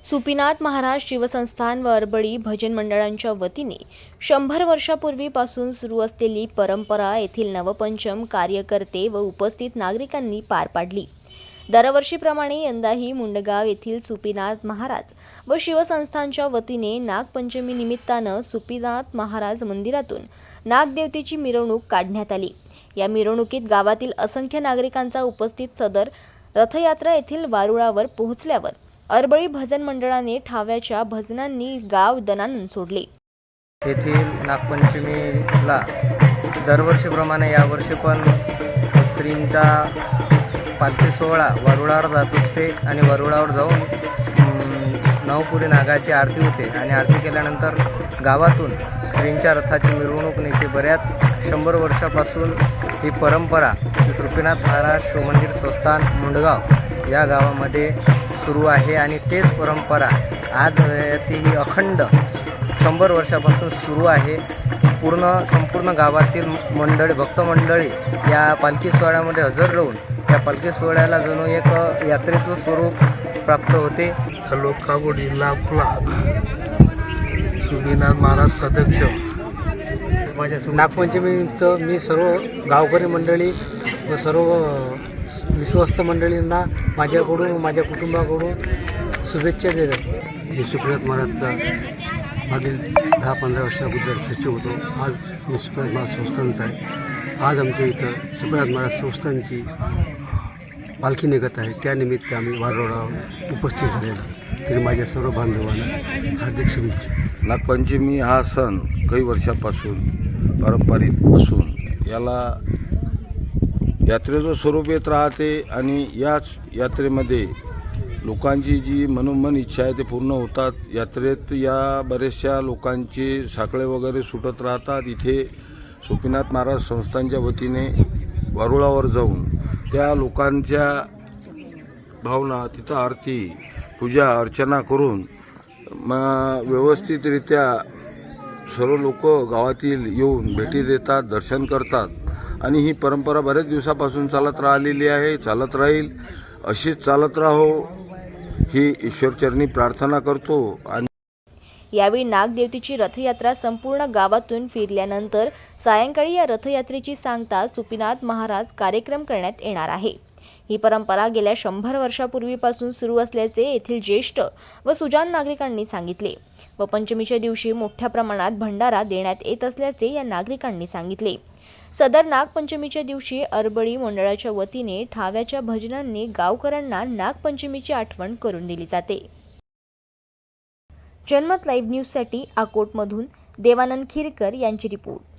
सुपीनाथ महाराज शिवसंस्थान व अरबळी भजन मंडळांच्या वतीने 100 वर्षापूर्वीपासून सुरू असलेली परंपरा येथील नवपंचम कार्यकर्ते व उपस्थित नागरिकांनी पार पाडली। दरवर्षीप्रमाणे यंदाही मुंडगाव येथील सुपीनाथ महाराज व शिवसंस्थानच्या वतीने नागपंचमी निमित्तानं सुपीनाथ महाराज मंदिरातून नागदेवतेची मिरवणूक काढण्यात आली। या मिरवणुकीत गावातील असंख्य नागरिकांचा उपस्थित सदर रथयात्रा येथील वारुळावर पोहोचल्यावर अरबळी भजन मंडळाने ठाव्याच्या भजनांनी गाव दणानून सोडले। येथील नागपंचमीला दरवर्षीप्रमाणे यावर्षी पण श्रींचा पालखी सोहळा वरुळावर जात असते आणि वरुळावर जाऊन नवपुरी नागाची आरती होते आणि आरती केल्यानंतर गावातून श्रींच्या रथाची मिरवणूक नेते। बऱ्याच 100 वर्षापासून ही परंपरा श्री सुपीनाथ महाराज शिवमंदिर संस्थान मुंडगाव या गावामध्ये सुरू आहे आणि तेच परंपरा आज ती अखंड 100 वर्षापासून सुरू आहे। संपूर्ण गावातील मंडळी भक्त मंडळी या पालखी सोहळ्यामध्ये हजर राहून या पालखी सोहळ्याला जणू एक यात्रेचं स्वरूप प्राप्त होते। तालुका गोडीला खुला सुपीनाथ महाराज सदस्य नागपंचमीचं मी सर्व गावकरी मंडळी व सर्व विश्वस्त मंडळींना माझ्याकडून माझ्या कुटुंबाकडून शुभेच्छा देतो। सुपीनाथ महाराजचा मागील 10-15 वर्षाबद्दल सचिव होतो। आज मी सुपीनाथ महाराज संस्थानचा आहे। आज आमच्या इथं सुपीनाथ महाराज संस्थानची पालखी निघत आहे, त्यानिमित्त आम्ही वारुळावर उपस्थित झालेलो। तरी माझ्या सर्व बांधवांना हार्दिक शुभेच्छा। नागपंचमी हा सण काही वर्षापासून पारंपरिक असून याला यात्रेचं स्वरूप येत राहते आणि याच यात्रेमध्ये लोकांची जी मनोमन इच्छा आहे ते पूर्ण होतात। यात्रेत या बऱ्याचशा लोकांचे साखळे वगैरे सुटत राहतात। इथे सुपीनाथ महाराज संस्थानच्या वतीने वारुळावर जाऊन त्या लोकांच्या भावना तिथं आरती पूजा अर्चना करून व्यवस्थितरित्या सर्व लोक गावातील येऊन भेटी देतात, दर्शन करतात आणि ही परंपरा बऱ्याच दिवसापासून चालत राहिलेली आहे, चालत राहील, अशीच चालत राहो ही ईश्वरचरणी प्रार्थना करतो। आणि यावेळी नागदेवतेची रथयात्रा संपूर्ण गावातून फिरल्यानंतर सायंकाळी या रथयात्रेची सांगता सुपीनाथ महाराज कार्यक्रम करण्यात येणार आहे। ही परंपरा गेल्या 100 वर्षापूर्वीपासून सुरू असल्याचे येथील ज्येष्ठ व सुजाण नागरिकांनी सांगितले व पंचमीच्या दिवशी मोठ्या प्रमाणात भंडारा देण्यात येत असल्याचे या नागरिकांनी सांगितले। सदर नागपंचमीच्या दिवशी अरबळी मंडळाच्या वतीने ठाव्याच्या भजनांनी गावकऱ्यांना नागपंचमीची आठवण करून दिली जाते। जनमत लाईव्ह न्यूजसाठी अकोटमधून देवानंद खिरकर यांची रिपोर्ट।